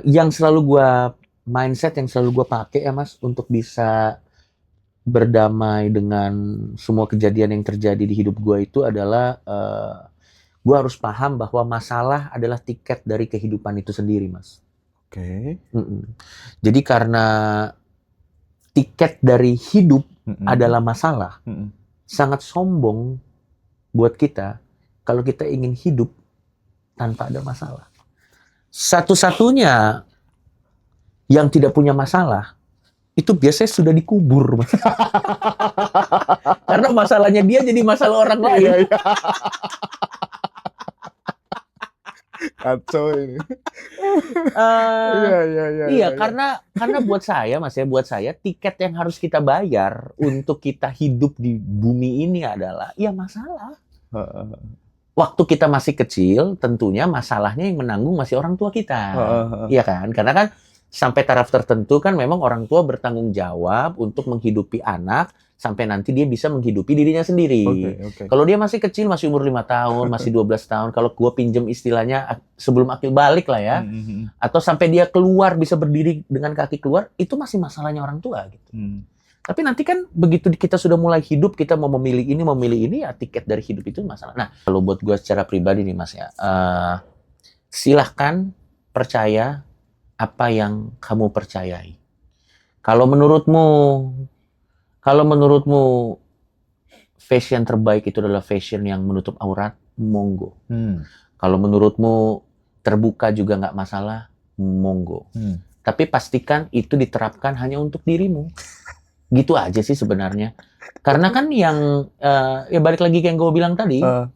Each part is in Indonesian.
Yang selalu mindset yang selalu gua pakai ya Mas, untuk bisa berdamai dengan semua kejadian yang terjadi di hidup gua itu adalah, gua harus paham bahwa masalah adalah tiket dari kehidupan itu sendiri, Mas. Oke. Mhm. Jadi karena tiket dari hidup Mhm. adalah masalah, Mhm. sangat sombong buat kita kalau kita ingin hidup tanpa ada masalah. Satu-satunya yang tidak punya masalah, itu biasanya sudah dikubur, Mas. Karena masalahnya dia jadi masalah orang lain. Iya, iya. Kacau ini. Eee, Iya, iya, iya, iya, iya, iya. karena buat saya, Mas, ya, buat saya tiket yang harus kita bayar untuk kita hidup di bumi ini adalah, ya masalah. Heeh, Waktu kita masih kecil, tentunya masalahnya yang menanggung masih orang tua kita, heeh, heeh. iya kan? Karena kan sampai taraf tertentu kan memang orang tua bertanggung jawab untuk menghidupi anak, sampai nanti dia bisa menghidupi dirinya Oke, sendiri. oke. Kalau dia masih kecil, masih umur 5 tahun, masih 12 tahun, kalau gua pinjem istilahnya sebelum akil balik lah ya, Mhm, mhm. atau sampai dia keluar, bisa berdiri dengan kaki keluar, itu masih masalahnya orang tua gitu. Mmm. Tapi nanti kan begitu kita sudah mulai hidup, kita mau memilih ini, ya tiket dari hidup itu masalah. Nah, kalau buat gue secara pribadi nih Mas ya, silahkan percaya apa yang kamu percayai. Kalau menurutmu, kalau menurutmu fashion terbaik itu adalah fashion yang menutup aurat, monggo. Mmm. Kalau menurutmu terbuka juga nggak masalah, monggo. Mmm. Tapi pastikan itu diterapkan hanya untuk dirimu. Gitu aja sih sebenarnya. Karena kan yang, ya balik lagi kayak yang gue bilang tadi, Heeh.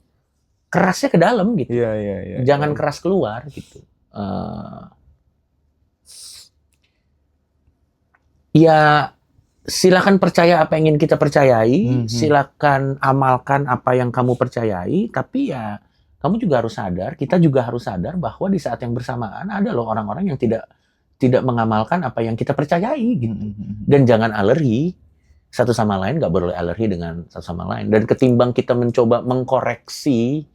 kerasnya ke dalam gitu. Iya, iya, iya, iya. Jangan keras keluar gitu. Ya silakan percaya apa yang ingin kita percayai, Mhm. silakan amalkan apa yang kamu percayai, tapi ya kamu juga harus sadar, kita juga harus sadar bahwa di saat yang bersamaan ada loh orang-orang yang tidak tidak mengamalkan apa yang kita percayai Mhm, gitu. mhm, mhm. Dan jangan alergi satu sama lain, nggak boleh alergi dengan satu sama lain. Dan ketimbang kita mencoba mengkoreksi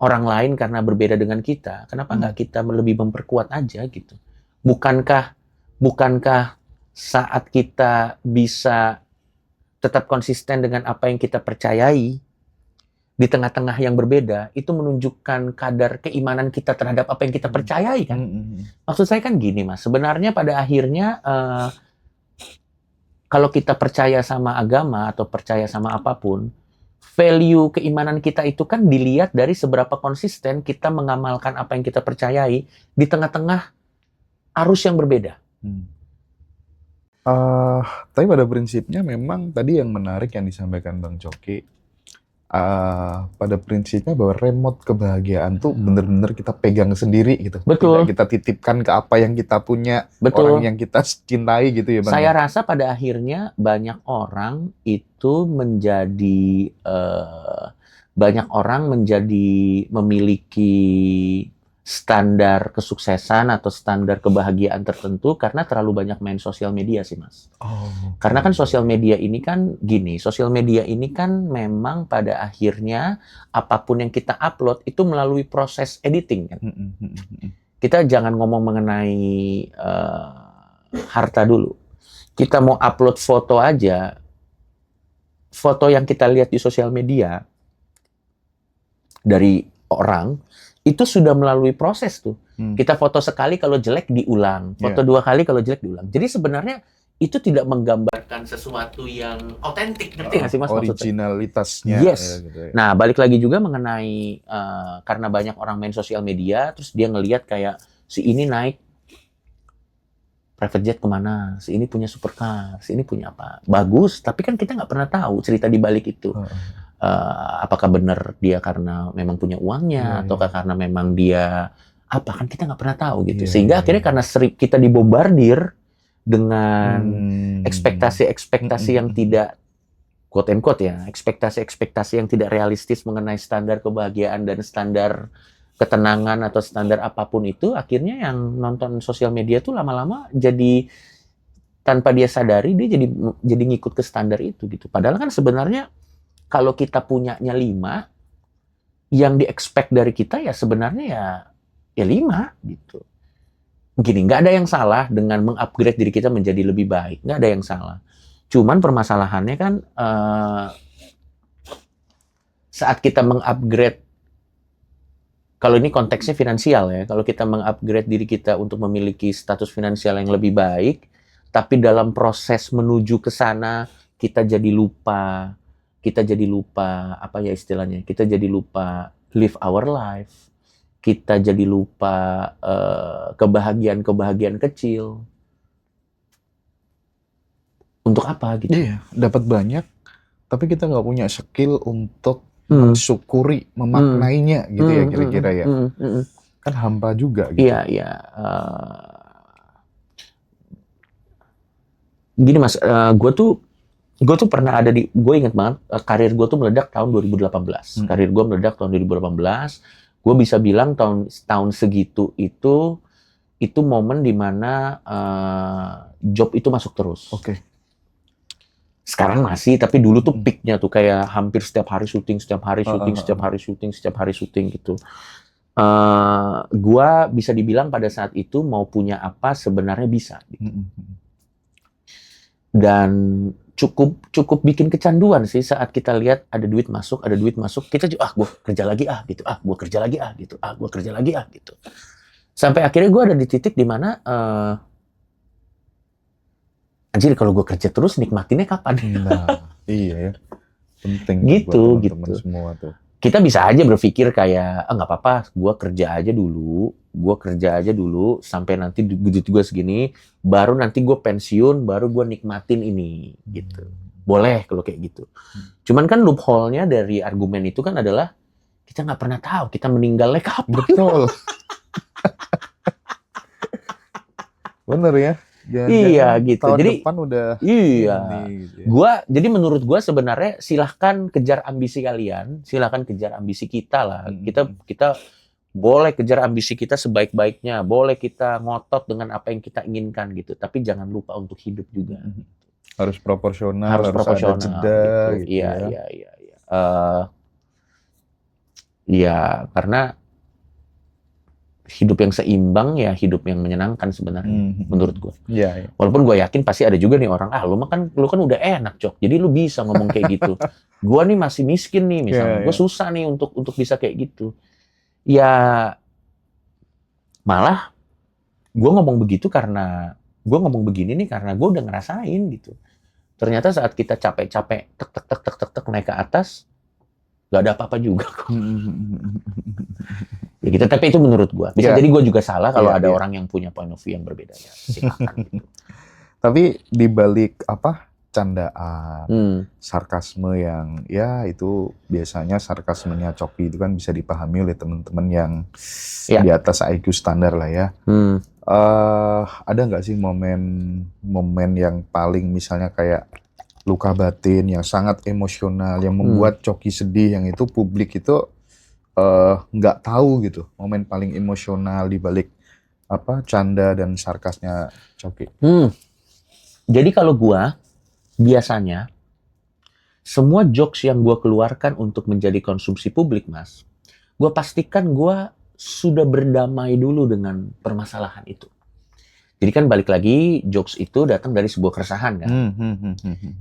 orang lain karena berbeda dengan kita, kenapa Mmm. nggak kita lebih memperkuat aja gitu? Bukankah bukankah saat kita bisa tetap konsisten dengan apa yang kita percayai di tengah-tengah yang berbeda, itu menunjukkan kadar keimanan kita terhadap apa yang kita Mmm. percayai kan? Mhm, mhm. Maksud saya kan gini Mas, sebenarnya pada akhirnya kalau kita percaya sama agama atau percaya sama apapun, value keimanan kita itu kan dilihat dari seberapa konsisten kita mengamalkan apa yang kita percayai di tengah-tengah arus yang berbeda. Mmm. Eee, tapi pada prinsipnya memang tadi yang menarik yang disampaikan Bang Coki, pada prinsipnya bahwa remote kebahagiaan tuh bener-bener kita pegang sendiri gitu, tidak Betul, kita titipkan ke apa yang kita punya, orang betul. yang kita cintai gitu ya Bang Saya ya? rasa pada akhirnya banyak orang menjadi memiliki standar kesuksesan atau standar kebahagiaan tertentu karena terlalu banyak main sosial media sih, Mas. Oh, oke, Karena kan oke, sosial oke. media ini kan gini, sosial media ini kan memang pada akhirnya apapun yang kita upload itu melalui proses editing kan. Mhm, mhm, mhm. Kita jangan ngomong mengenai harta dulu. Kita mau upload foto aja, foto yang kita lihat di sosial media dari orang itu sudah melalui proses tuh. Mmm. Kita foto sekali kalau jelek diulang, foto Iya. 2 kali kalau jelek diulang. Jadi sebenarnya itu tidak menggambarkan sesuatu yang otentik, ngerti Heeh, nggak sih Mas maksud saya? originalitasnya ya Yes. gitu ya. Nah, balik lagi juga mengenai karena banyak orang main sosial media, terus dia ngelihat kayak si ini naik private jet kemana, si ini punya supercar, si ini punya apa. Bagus, tapi kan kita nggak pernah tahu cerita di balik itu. Heeh. Apakah benar dia karena memang punya Iya, uangnya, iya. ataukah karena memang dia apa, kan kita nggak pernah tahu gitu. Iya, iya, Sehingga iya. akhirnya karena kita dibombardir dengan Mmm. Mhm, ekspektasi-ekspektasi yang mhm. tidak quote and quote ya, ekspektasi-ekspektasi yang tidak realistis mengenai standar kebahagiaan dan standar ketenangan atau standar apapun itu, akhirnya yang nonton sosial media tuh lama-lama jadi tanpa dia sadari dia jadi ngikut ke standar itu gitu. Padahal kan sebenarnya kalau kita punyanya 5, yang di-expect dari kita ya sebenarnya ya 5 gitu. gini, nggak ada yang salah dengan mengupgrade diri kita menjadi lebih baik, nggak ada yang salah. Cuman permasalahannya kan saat kita mengupgrade, kalau ini konteksnya finansial ya, kalau kita mengupgrade diri kita untuk memiliki status finansial yang lebih baik, tapi dalam proses menuju ke sana kita jadi lupa apa ya istilahnya, kita jadi lupa live our life, kita jadi lupa kebahagiaan-kebahagiaan kecil. Untuk apa gitu? Iya, dapat banyak, tapi kita nggak punya skill untuk mensyukuri, memaknainya gitu ya kira-kira ya. Kan hampa juga gitu. Iya, iya. Gini Mas, gue tuh pernah ada gue inget banget, karir gue tuh meledak tahun 2018. Karir gue meledak tahun 2018. Gue bisa bilang tahun segitu itu momen dimana job itu masuk terus. Oke. Sekarang masih, tapi dulu tuh peaknya tuh kayak hampir setiap hari syuting gitu. Gua bisa dibilang pada saat itu mau punya apa sebenarnya bisa. Gitu. Dan cukup bikin kecanduan sih saat kita lihat ada duit masuk, kita juga gue kerja lagi gitu. Sampai akhirnya gue ada di titik di mana anjir kalau gue kerja terus nikmatinnya kapan? Nah, iya ya. Penting gitu, buat teman-teman semua tuh. Kita bisa aja berpikir kayak, nggak apa-apa, gue kerja aja dulu, sampai nanti duit gue segini, baru nanti gue pensiun, baru gue nikmatin ini, gitu. Boleh kalau kayak gitu. Cuman kan loophole-nya dari argumen itu kan adalah, kita nggak pernah tahu kita meninggalnya kapan. Betul. Bener ya. Iya gitu. Tahun Jadi depan udah iya. Ini, gitu ya. Jadi menurut gua sebenarnya silahkan kejar ambisi kalian, silahkan kejar ambisi kita lah. Kita boleh kejar ambisi kita sebaik-baiknya, boleh kita ngotot dengan apa yang kita inginkan gitu. Tapi jangan lupa untuk hidup juga. Harus proporsional, harus ada jeda gitu. Iya. Iya, karena hidup yang seimbang ya hidup yang menyenangkan sebenarnya menurut gue. Iya. Walaupun gue yakin pasti ada juga nih orang, lu kan udah enak Cok, jadi lu bisa ngomong kayak gitu. Gue nih masih miskin nih misalnya, gue susah nih untuk bisa kayak gitu. Ya malah gue ngomong begini nih karena gue udah ngerasain gitu. Ternyata saat kita capek-capek tek naik ke atas, gak ada apa-apa juga kok. Ya gitu, tapi itu menurut gue. Bisa jadi gue juga salah kalau ada orang yang punya point of view yang berbeda ya. Silakan gitu. Tapi di balik candaan, sarkasme yang ya itu biasanya sarkasmenya Coki itu kan bisa dipahami oleh teman-teman yang di atas IQ standar lah ya. Ada nggak sih momen yang paling misalnya kayak luka batin yang sangat emosional yang membuat Coki sedih, yang itu publik itu nggak tahu gitu momen paling emosional di balik canda dan sarkasnya Coki? Jadi kalau gua biasanya semua jokes yang gua keluarkan untuk menjadi konsumsi publik, Mas, gua pastikan gua sudah berdamai dulu dengan permasalahan itu. Jadi kan balik lagi, jokes itu datang dari sebuah keresahan kan.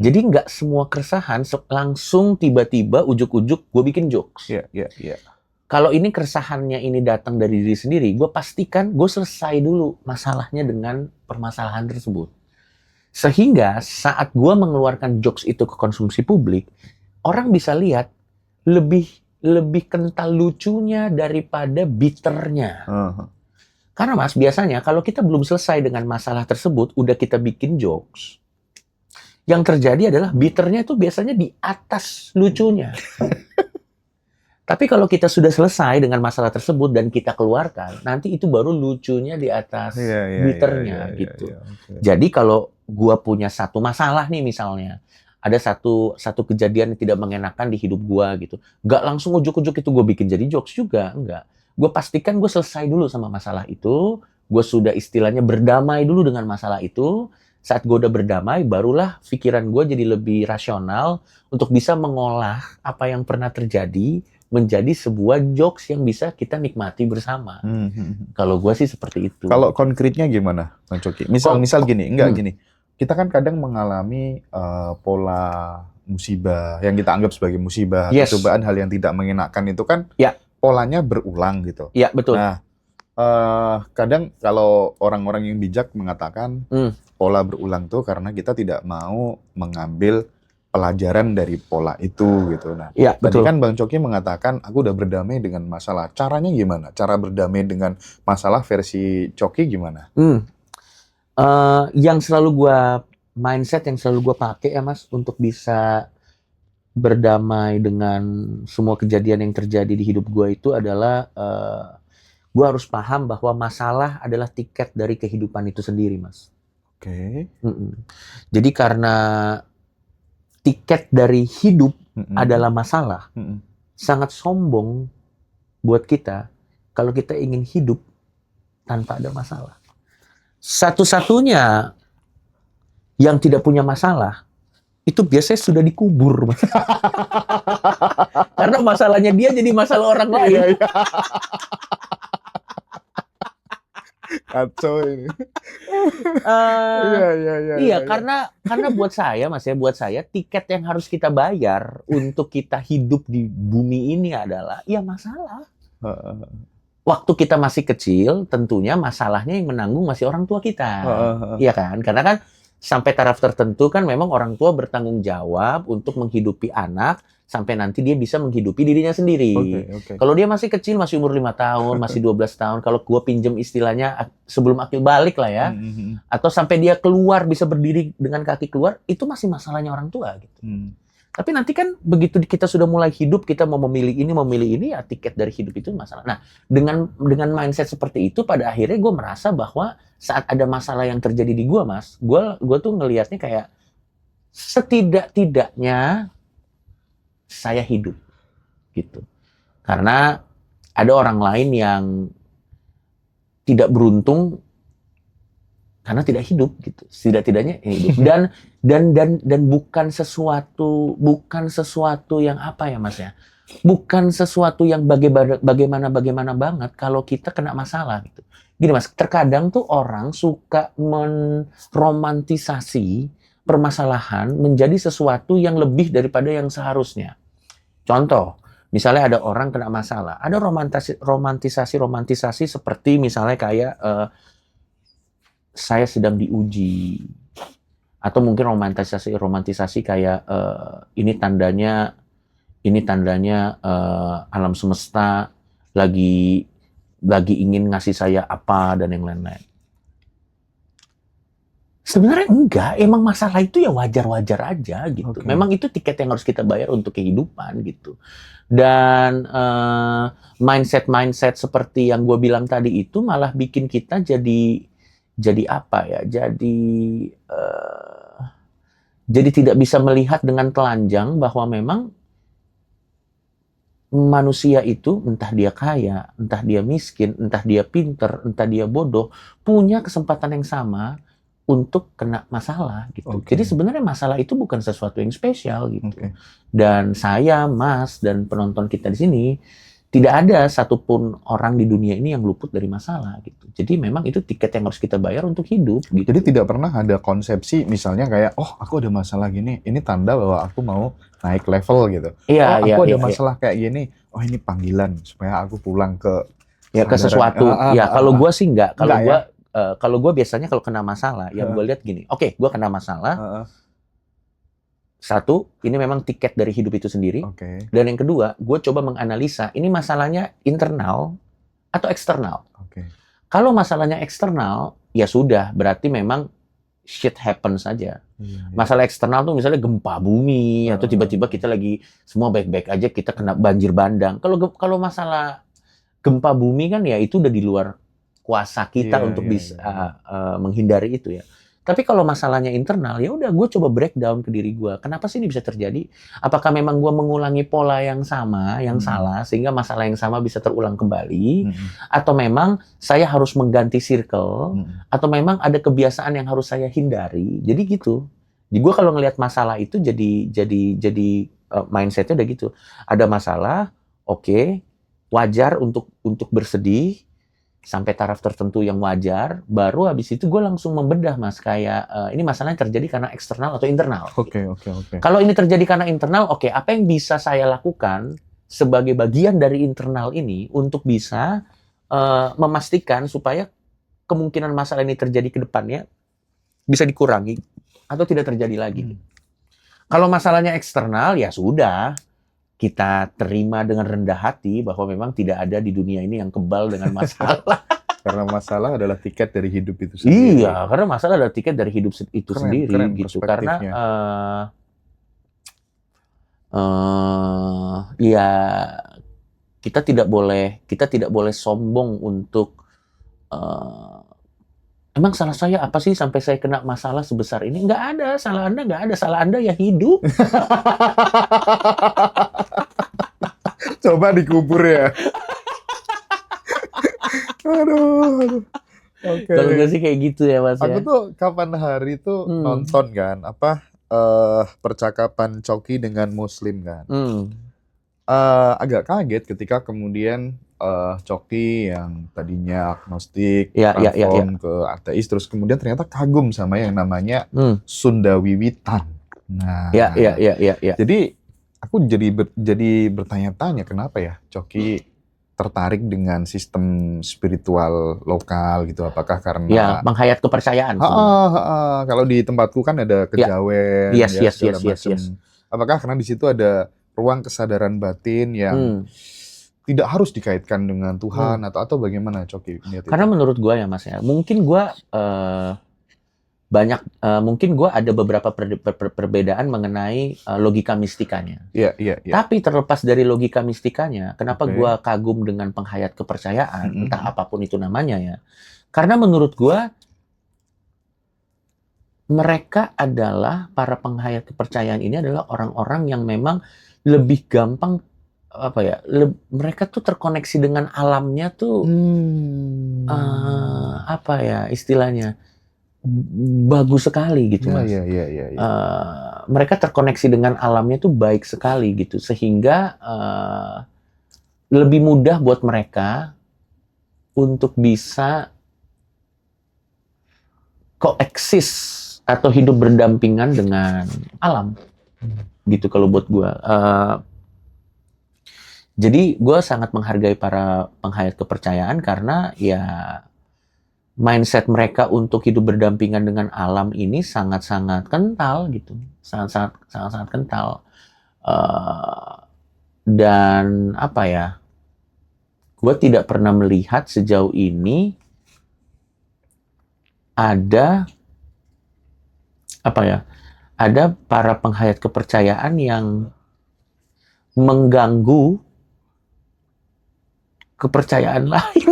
Jadi nggak semua keresahan langsung tiba-tiba ujuk-ujuk gue bikin jokes. Iya. Kalau ini keresahannya ini datang dari diri sendiri, gue pastikan gue selesai dulu masalahnya dengan permasalahan tersebut. Sehingga saat gue mengeluarkan jokes itu ke konsumsi publik, orang bisa lihat lebih kental lucunya daripada bitternya. Karena Mas, biasanya kalau kita belum selesai dengan masalah tersebut, udah kita bikin jokes, yang terjadi adalah bitternya itu biasanya di atas lucunya. Tapi kalau kita sudah selesai dengan masalah tersebut dan kita keluarkan, nanti itu baru lucunya di atas bitternya gitu. Okay. Jadi kalau gua punya satu masalah nih misalnya, ada satu kejadian yang tidak mengenakan di hidup gua gitu, nggak langsung ujuk-ujuk itu gua bikin jadi jokes juga, enggak. Gue pastikan gue selesai dulu sama masalah itu, gue sudah istilahnya berdamai dulu dengan masalah itu. Saat gue udah berdamai, barulah pikiran gue jadi lebih rasional untuk bisa mengolah apa yang pernah terjadi, menjadi sebuah jokes yang bisa kita nikmati bersama. Kalau gue sih seperti itu. Kalau konkretnya gimana, Bang Coki? Misal gini, gini. Kita kan kadang mengalami pola musibah yang kita anggap sebagai musibah, Yes. cobaan, hal yang tidak mengenakan itu kan Ya. polanya berulang gitu. Ya, betul. Nah, kadang kalau orang-orang yang bijak mengatakan pola berulang tuh karena kita tidak mau mengambil pelajaran dari pola itu gitu. Nah, Ya, tadi betul. kan Bang Coki mengatakan aku udah berdamai dengan masalah. Caranya gimana? Cara berdamai dengan masalah versi Coki gimana? Yang selalu mindset yang selalu gue pakai ya Mas, untuk bisa berdamai dengan semua kejadian yang terjadi di hidup gue itu adalah gue harus paham bahwa masalah adalah tiket dari kehidupan itu sendiri, Mas. Oke. Jadi karena tiket dari hidup adalah masalah, sangat sombong buat kita kalau kita ingin hidup tanpa ada masalah. Satu-satunya yang tidak punya masalah itu biasanya sudah dikubur, Mas. Karena masalahnya dia jadi masalah orang lain. Kacau ini. Iya, karena buat saya, Mas ya, buat saya tiket yang harus kita bayar untuk kita hidup di bumi ini adalah ya masalah. Waktu kita masih kecil, tentunya masalahnya yang menanggung masih orang tua kita. Iya kan? Karena kan sampai taraf tertentu kan memang orang tua bertanggung jawab untuk menghidupi anak sampai nanti dia bisa menghidupi dirinya sendiri. Kalau dia masih kecil, masih umur 5 tahun, masih 12 tahun, kalau gua pinjem istilahnya sebelum akil balik lah ya, atau sampai dia keluar, bisa berdiri dengan kaki keluar, itu masih masalahnya orang tua gitu. Tapi nanti kan begitu kita sudah mulai hidup, kita mau memilih ini, ya tiket dari hidup itu masalah. Nah, dengan mindset seperti itu, pada akhirnya gue merasa bahwa saat ada masalah yang terjadi di gue, Mas, gue tuh ngelihatnya kayak setidak-tidaknya saya hidup gitu. Karena ada orang lain yang tidak beruntung karena tidak hidup gitu. Setidak-tidaknya hidup. Dan bukan sesuatu yang apa ya Mas ya? Bukan sesuatu yang bagaimana banget kalau kita kena masalah gitu. Gini Mas, terkadang tuh orang suka meromantisasi permasalahan menjadi sesuatu yang lebih daripada yang seharusnya. Contoh, misalnya ada orang kena masalah, ada romantisasi seperti misalnya kayak saya sedang diuji, atau mungkin romantisasi kayak ini tandanya alam semesta lagi ingin ngasih saya apa dan yang lain-lain. Sebenarnya enggak, emang masalah itu ya wajar-wajar aja gitu. Memang itu tiket yang harus kita bayar untuk kehidupan gitu. Dan mindset seperti yang gue bilang tadi itu malah bikin kita jadi apa ya? Jadi tidak bisa melihat dengan telanjang bahwa memang manusia itu entah dia kaya, entah dia miskin, entah dia pinter, entah dia bodoh, punya kesempatan yang sama untuk kena masalah gitu. Jadi sebenarnya masalah itu bukan sesuatu yang spesial gitu. Dan saya, Mas, dan penonton kita di sini tidak ada satupun orang di dunia ini yang luput dari masalah gitu. Jadi memang itu tiket yang harus kita bayar untuk hidup gitu. Jadi tidak pernah ada konsepsi misalnya kayak, oh aku ada masalah gini, ini tanda bahwa aku mau naik level gitu. Aku ada masalah kayak gini, oh ini panggilan supaya aku pulang ke sesuatu. Kalau gue sih enggak. Kalau gue biasanya kalau kena masalah, yang gue lihat gini, gue kena masalah. Satu, ini memang tiket dari hidup itu sendiri. Dan yang kedua, gue coba menganalisa, ini masalahnya internal atau eksternal. Kalau masalahnya eksternal, ya sudah, berarti memang shit happens saja. Masalah eksternal tuh misalnya gempa bumi, atau tiba-tiba kita lagi semua baik-baik aja, kita kena banjir bandang. Kalau masalah gempa bumi kan ya itu udah di luar kuasa kita untuk bisa menghindari itu ya. Tapi kalau masalahnya internal, ya udah gue coba breakdown ke diri gue. Kenapa sih ini bisa terjadi? Apakah memang gue mengulangi pola yang sama, yang salah, sehingga masalah yang sama bisa terulang kembali? Atau memang saya harus mengganti circle? Atau memang ada kebiasaan yang harus saya hindari? Jadi gitu. Jadi gue kalau ngelihat masalah itu jadi mindsetnya udah gitu. Ada masalah, Oke, wajar untuk bersedih sampai taraf tertentu yang wajar. Baru habis itu gue langsung membedah, Mas, kayak ini masalahnya terjadi karena eksternal atau internal. Oke, oke, oke. Kalau ini terjadi karena internal, oke, apa yang bisa saya lakukan sebagai bagian dari internal ini untuk bisa memastikan supaya kemungkinan masalah ini terjadi ke depannya bisa dikurangi atau tidak terjadi lagi. Kalau masalahnya eksternal, ya sudah, kita terima dengan rendah hati bahwa memang tidak ada di dunia ini yang kebal dengan masalah. Karena masalah adalah tiket dari hidup itu sendiri. Iya, karena masalah adalah tiket dari hidup itu sendiri Keren gitu. Karena perspektifnya. ya kita tidak boleh sombong untuk emang salah saya apa sih sampai saya kena masalah sebesar ini? Nggak ada, salah Anda nggak ada, salah Anda ya hidup. Coba dikubur ya. Aduh. Oke. Kalau gue sih kayak gitu ya, Mas, Aku ya. tuh kapan hari tuh nonton kan percakapan Coki dengan Muslim kan. Agak kaget ketika kemudian Coki yang tadinya agnostik transform ke ateis, terus kemudian ternyata kagum sama yang namanya Sunda Wiwitan. Nah, jadi aku jadi bertanya-tanya kenapa ya Coki tertarik dengan sistem spiritual lokal gitu, apakah karena ya menghayat kepercayaan. Kalau di tempatku kan ada kejawen, segala macam. Apakah karena di situ ada ruang kesadaran batin yang tidak harus dikaitkan dengan Tuhan atau bagaimana, Coki? Karena menurut gue ya, Mas, ya, mungkin gue mungkin gue ada beberapa perbedaan mengenai logika mistikanya. Iya. Tapi terlepas dari logika mistikanya, kenapa gue kagum dengan penghayat kepercayaan, entah apapun itu namanya ya. Karena menurut gue, mereka adalah, para penghayat kepercayaan ini adalah orang-orang yang memang lebih gampang, mereka tuh terkoneksi dengan alamnya tuh, istilahnya, bagus sekali gitu, Mas. Iya. Mereka terkoneksi dengan alamnya tuh baik sekali gitu, sehingga lebih mudah buat mereka untuk bisa koeksis atau hidup berdampingan dengan alam, gitu kalau buat gue. Jadi gue sangat menghargai para penghayat kepercayaan karena ya mindset mereka untuk hidup berdampingan dengan alam ini sangat-sangat kental gitu, sangat-sangat kental. Dan gue tidak pernah melihat sejauh ini ada para penghayat kepercayaan yang mengganggu kepercayaan lain.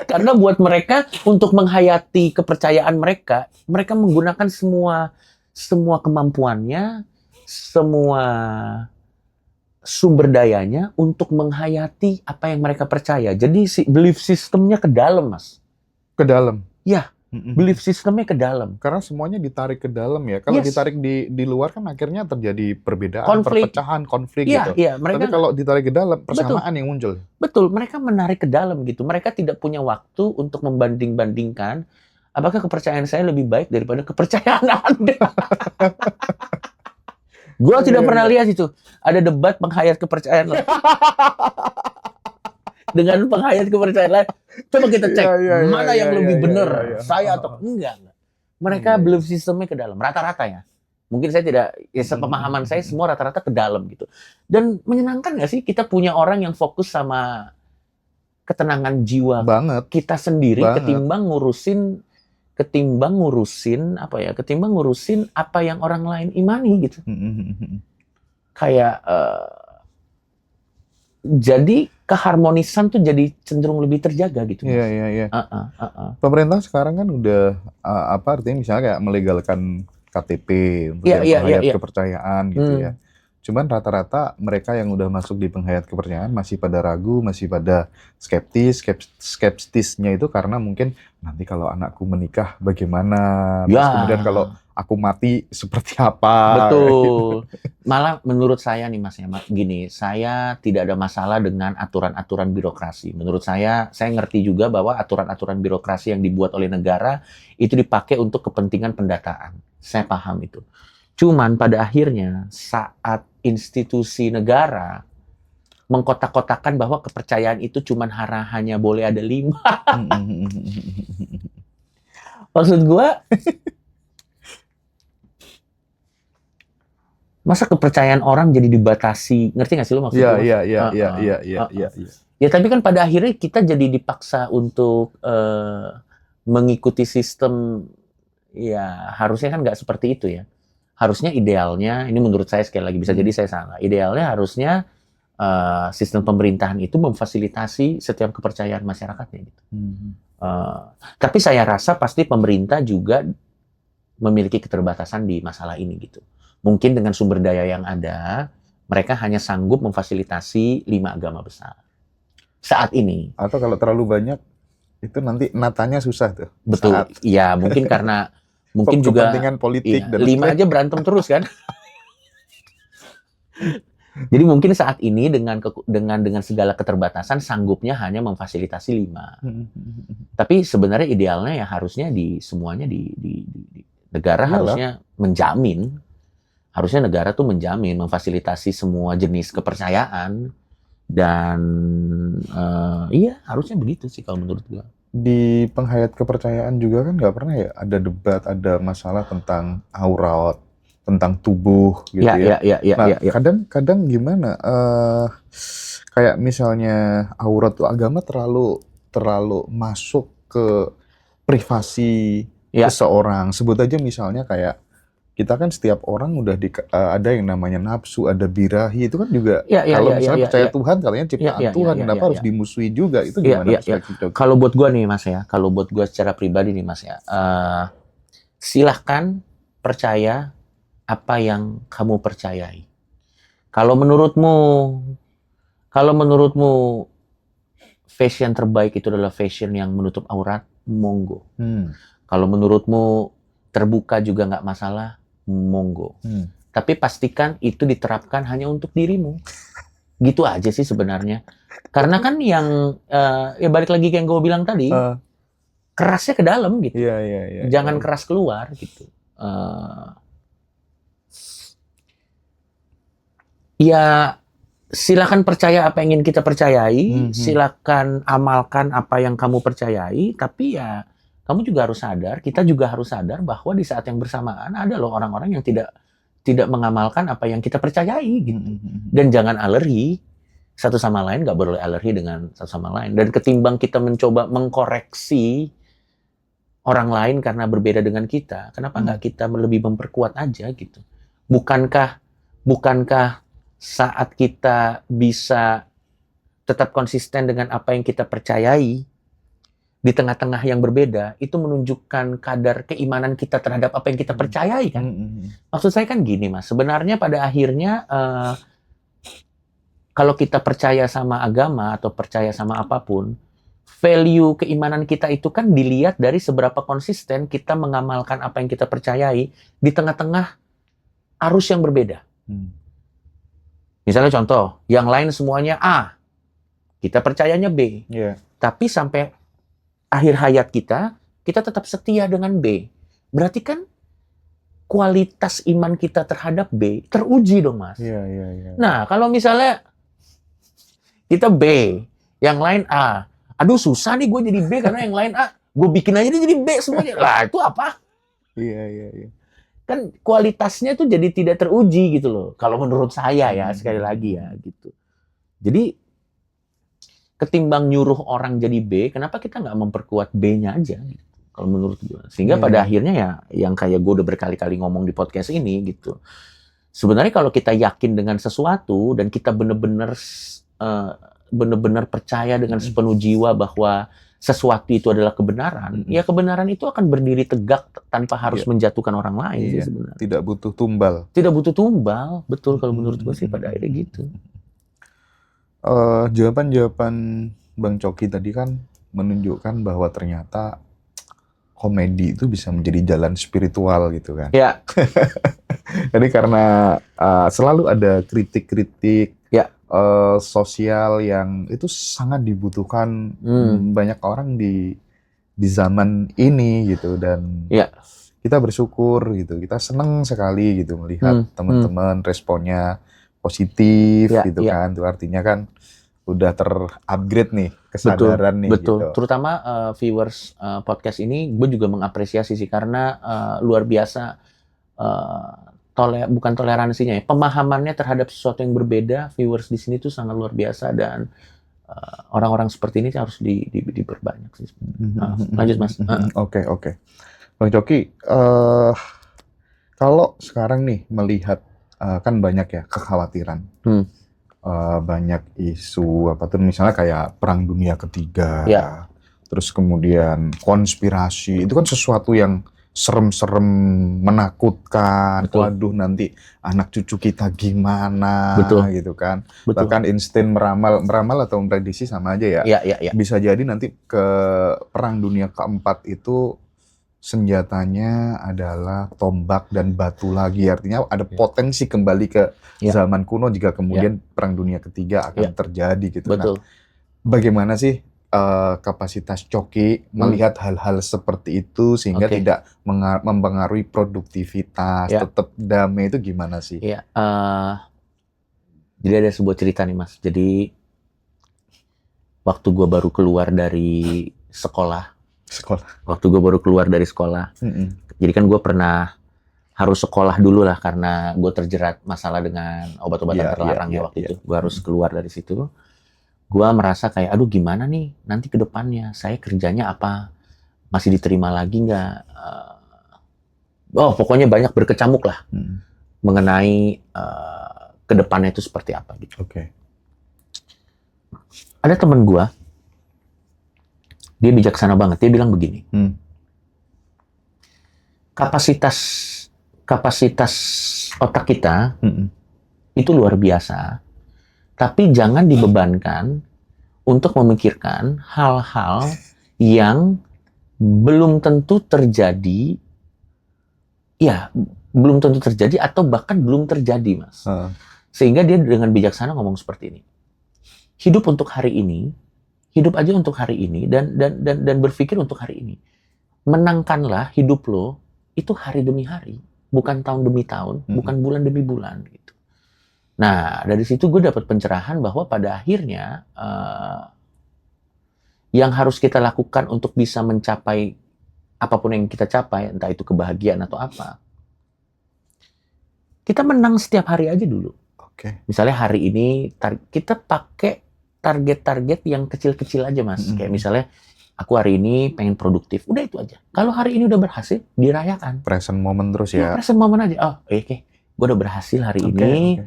Karena buat mereka, untuk menghayati kepercayaan mereka menggunakan semua kemampuannya, semua sumber dayanya untuk menghayati apa yang mereka percaya. Jadi belief systemnya ke dalam, Mas. Ke dalam? Ya, belief systemnya ke dalam. Karena semuanya ditarik ke dalam ya. Kalau ditarik di luar kan akhirnya terjadi perbedaan, perpecahan, konflik gitu. Tapi kalau ditarik ke dalam, persamaan yang muncul. Betul, mereka menarik ke dalam gitu. Mereka tidak punya waktu untuk membanding-bandingkan apakah kepercayaan saya lebih baik daripada kepercayaan Anda. Gue tidak pernah lihat itu. Ada debat penghayat kepercayaan dengan penghayat kepercayaan lain. Coba kita cek mana yang lebih benar, saya atau enggak. Mereka belief sistemnya ke dalam, rata-rata ya. Mungkin saya tidak, sepemahaman saya semua rata-rata ke dalam gitu. Dan menyenangkan nggak sih kita punya orang yang fokus sama ketenangan jiwa kita sendiri ketimbang ngurusin apa yang orang lain imani gitu. Kayak jadi keharmonisan tuh jadi cenderung lebih terjaga gitu. Iya. Pemerintah sekarang kan udah artinya misalnya kayak melegalkan KTP untuk penghayat kepercayaan gitu ya. Cuman rata-rata mereka yang udah masuk di penghayat kepercayaan masih pada ragu, masih pada skeptisnya itu karena mungkin nanti kalau anakku menikah bagaimana, terus kemudian kalau aku mati seperti apa. Betul. Malah menurut saya nih Mas ya, gini, saya tidak ada masalah dengan aturan-aturan birokrasi. Menurut saya ngerti juga bahwa aturan-aturan birokrasi yang dibuat oleh negara itu dipakai untuk kepentingan pendataan. Saya paham itu. Cuman pada akhirnya saat institusi negara mengkotak-kotakan bahwa kepercayaan itu cuman hanya boleh ada 5. Maksud gua, masa kepercayaan orang jadi dibatasi? Ngerti nggak sih lo maksud gua, Mas? Iya. Ya tapi kan pada akhirnya kita jadi dipaksa untuk mengikuti sistem, ya harusnya kan nggak seperti itu ya. Harusnya idealnya, ini menurut saya sekali lagi bisa jadi saya salah. Idealnya harusnya sistem pemerintahan itu memfasilitasi setiap kepercayaan masyarakatnya gitu. Tapi saya rasa pasti pemerintah juga memiliki keterbatasan di masalah ini gitu. Mungkin dengan sumber daya yang ada, mereka hanya sanggup memfasilitasi 5 agama besar saat ini. Atau kalau terlalu banyak, itu nanti natanya susah tuh. Betul. Iya, mungkin karena mungkin juga kepentingan politik iya, dan 5 aja berantem terus kan. Jadi mungkin saat ini dengan segala keterbatasan sanggupnya hanya memfasilitasi 5. Tapi sebenarnya idealnya ya harusnya semuanya di negara. Iyalah. Harusnya negara tuh menjamin memfasilitasi semua jenis kepercayaan dan iya harusnya begitu sih kalau menurut gua. Di penghayat kepercayaan juga kan nggak pernah ya ada debat, ada masalah tentang aurat, tentang tubuh gitu ya. Nah, kadang gimana? Kayak misalnya aurat tuh agama terlalu masuk ke privasi seseorang. Sebut aja misalnya kayak kita kan setiap orang udah ada yang namanya nafsu, ada birahi, itu kan juga kalau misalnya percaya Tuhan katanya ciptaan Tuhan, kenapa harus dimusuhi juga? Itu gimana? Kalau buat gua nih Mas ya, kalau buat gua secara pribadi nih Mas ya, silahkan percaya apa yang kamu percayai. Kalau menurutmu fashion terbaik itu adalah fashion yang menutup aurat, monggo. Kalau menurutmu terbuka juga nggak masalah, monggo. Tapi pastikan itu diterapkan hanya untuk dirimu. Gitu aja sih sebenarnya. Karena kan yang ya balik lagi kayak yang gue bilang tadi, kerasnya ke dalam gitu. Jangan keras keluar gitu. Ya silakan percaya apa yang ingin kita percayai, silakan amalkan apa yang kamu percayai, tapi ya kamu juga harus sadar, kita juga harus sadar bahwa di saat yang bersamaan ada loh orang-orang yang tidak mengamalkan apa yang kita percayai gitu. Dan jangan alergi satu sama lain, nggak boleh alergi dengan satu sama lain. Dan ketimbang kita mencoba mengkoreksi orang lain karena berbeda dengan kita, kenapa nggak kita lebih memperkuat aja gitu? Bukankah saat kita bisa tetap konsisten dengan apa yang kita percayai di tengah-tengah yang berbeda, itu menunjukkan kadar keimanan kita terhadap apa yang kita percayai kan? Maksud saya kan gini Mas, sebenarnya pada akhirnya kalau kita percaya sama agama atau percaya sama apapun, value keimanan kita itu kan dilihat dari seberapa konsisten kita mengamalkan apa yang kita percayai di tengah-tengah arus yang berbeda. Misalnya contoh, yang lain semuanya A, kita percayanya B. Tapi sampai akhir hayat kita tetap setia dengan B. Berarti kan kualitas iman kita terhadap B teruji dong, Mas. Nah, kalau misalnya kita B, yang lain A. Aduh, susah nih gue jadi B karena yang lain A. Gue bikin aja dia jadi B semuanya. Lah, itu apa? Kan kualitasnya tuh jadi tidak teruji gitu loh. Kalau menurut saya ya, sekali lagi ya gitu. Jadi ketimbang nyuruh orang jadi B, kenapa kita nggak memperkuat B-nya aja gitu. Kalau menurut gue. Sehingga pada akhirnya ya yang kayak gue udah berkali-kali ngomong di podcast ini gitu. Sebenarnya kalau kita yakin dengan sesuatu dan kita benar-benar percaya dengan sepenuh jiwa bahwa sesuatu itu adalah kebenaran, ya kebenaran itu akan berdiri tegak tanpa harus menjatuhkan orang lain sih sebenarnya. Tidak butuh tumbal. Tidak butuh tumbal, betul kalau menurut gue sih pada akhirnya gitu. Jawaban-jawaban Bang Coki tadi kan menunjukkan bahwa ternyata komedi itu bisa menjadi jalan spiritual gitu kan. Ya, Jadi karena selalu ada kritik-kritik ya. sosial yang itu sangat dibutuhkan Hmm. banyak orang di zaman ini gitu, dan Ya. kita bersyukur gitu, kita senang sekali gitu melihat teman-teman responnya positif Ya, gitu ya. kan. Itu artinya kan udah terupgrade nih kesadaran nih Betul. gitu. Terutama viewers podcast ini, gue juga mengapresiasi sih karena luar biasa bukan toleransinya ya, pemahamannya terhadap sesuatu yang berbeda. Viewers di sini tuh sangat luar biasa dan orang-orang seperti ini harus diperbanyak sih. Lanjut Mas. Oke. Bang Coki, kalau sekarang nih melihat kan banyak ya kekhawatiran. Banyak isu apa tuh, misalnya kayak Perang Dunia Ketiga, Ya. terus kemudian konspirasi, itu kan sesuatu yang serem-serem, menakutkan. Betul. Waduh, nanti anak cucu kita gimana, Betul. gitu kan. Betul. Bahkan insting meramal atau memprediksi sama aja ya. Ya. Bisa jadi nanti ke Perang Dunia Keempat itu senjatanya adalah tombak dan batu lagi. Artinya ada potensi kembali ke zaman kuno jika kemudian Perang Dunia Ketiga akan terjadi gitu. Betul. Nah, bagaimana sih kapasitas Coki melihat hal-hal seperti itu sehingga tidak mempengaruhi produktivitas, tetap damai, itu gimana sih? Iya. Jadi ada sebuah cerita nih Mas. Jadi waktu gue baru keluar dari sekolah. Waktu gue baru keluar dari sekolah. Jadi kan gue pernah harus sekolah dulu lah karena gue terjerat masalah dengan obat-obatan terlarang ya waktu itu. Gue harus keluar dari situ. Gue merasa kayak, aduh gimana nih nanti ke depannya, saya kerjanya apa? Masih diterima lagi nggak? Pokoknya banyak berkecamuk lah mengenai ke depannya itu seperti apa gitu. Ada temen gue, dia bijaksana banget, dia bilang begini, kapasitas otak kita itu luar biasa, tapi jangan dibebankan untuk memikirkan hal-hal yang belum tentu terjadi, belum tentu terjadi atau bahkan belum terjadi, Mas. Sehingga dia dengan bijaksana ngomong seperti ini. Hidup untuk hari ini, hidup aja untuk hari ini dan berpikir untuk hari ini. Menangkanlah hidup lo itu hari demi hari, bukan tahun demi tahun, bukan bulan demi bulan gitu. Nah, dari situ gue dapat pencerahan bahwa pada akhirnya yang harus kita lakukan untuk bisa mencapai apapun yang kita capai, entah itu kebahagiaan atau apa, kita menang setiap hari aja dulu. Misalnya hari ini kita pakai target-target yang kecil-kecil aja, Mas. Kayak misalnya aku hari ini pengen produktif, udah itu aja. Kalau hari ini udah berhasil, dirayakan. Present moment terus ya. Present moment aja. Oke, gue udah berhasil hari ini.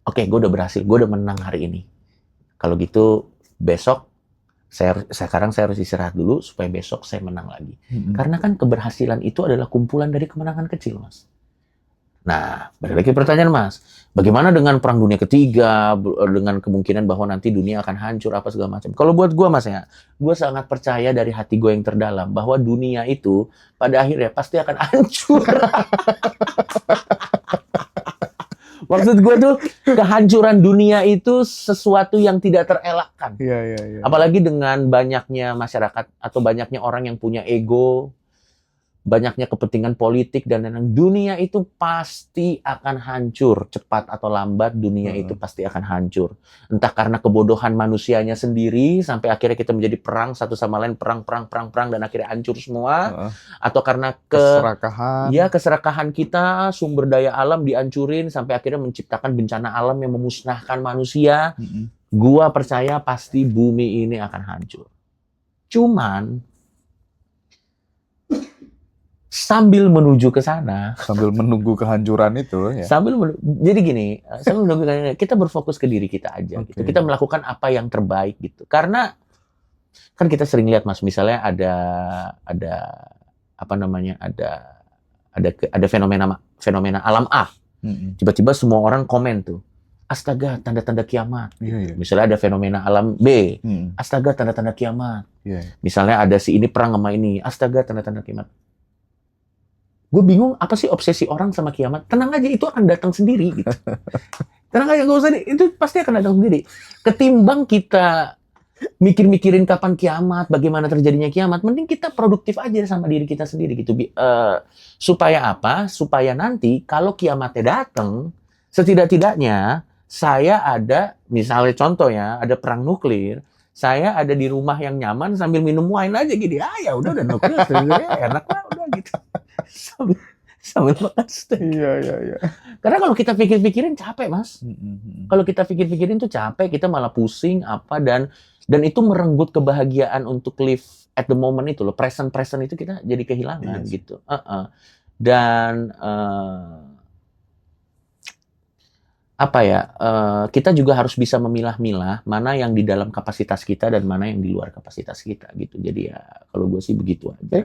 Oke, gue udah berhasil, gue udah menang hari ini. Kalau gitu besok sekarang saya harus istirahat dulu supaya besok saya menang lagi. Karena kan keberhasilan itu adalah kumpulan dari kemenangan kecil, Mas. Nah, balik lagi pertanyaan Mas, bagaimana dengan Perang Dunia Ketiga, dengan kemungkinan bahwa nanti dunia akan hancur apa segala macam. Kalau buat gue Mas ya, gue sangat percaya dari hati gue yang terdalam bahwa dunia itu pada akhirnya pasti akan hancur. Maksud gue tuh kehancuran dunia itu sesuatu yang tidak terelakkan. Apalagi dengan banyaknya masyarakat atau banyaknya orang yang punya ego, banyaknya kepentingan politik dan lain-lain. Dunia itu pasti akan hancur, cepat atau lambat dunia itu pasti akan hancur. Entah karena kebodohan manusianya sendiri sampai akhirnya kita menjadi perang satu sama lain, perang dan akhirnya hancur semua, atau karena keserakahan kita, sumber daya alam dihancurin sampai akhirnya menciptakan bencana alam yang memusnahkan manusia. Gua percaya pasti bumi ini akan hancur. Cuman sambil menuju ke sana, sambil menunggu kehancuran itu ya. Jadi gini, sambil menunggu kita berfokus ke diri kita aja gitu. Kita melakukan apa yang terbaik gitu. Karena kan kita sering lihat Mas, misalnya ada fenomena alam A. Tiba-tiba semua orang komen tuh. astaga tanda-tanda kiamat. Iya, iya. Misalnya ada fenomena alam B, Hmm. astaga tanda-tanda kiamat. Iya, iya. Misalnya ada si ini perang sama ini, astaga tanda-tanda kiamat. Gue bingung apa sih obsesi orang sama kiamat? Tenang aja, itu akan datang sendiri gitu. Tenang aja, gak usah itu pasti akan datang sendiri. Ketimbang kita mikir-mikirin kapan kiamat, bagaimana terjadinya kiamat, mending kita produktif aja sama diri kita sendiri gitu. Supaya apa? Supaya nanti kalau kiamatnya datang, setidak-tidaknya saya ada, misalnya contoh ya, ada perang nuklir, saya ada di rumah yang nyaman sambil minum wine aja gitu. Ya udah nuklir, enak lah udah gitu. Sambil makan steak. Iya, iya, iya. Karena kalau kita pikir-pikirin capek, Mas. Hmm. Kalau kita pikir-pikirin tuh capek, kita malah pusing apa dan itu merenggut kebahagiaan untuk live at the moment itu loh. Present itu kita jadi kehilangan Iya sih. gitu. Dan apa ya? Kita juga harus bisa memilah-milah mana yang di dalam kapasitas kita dan mana yang di luar kapasitas kita gitu. Jadi ya kalau gue sih begitu aja.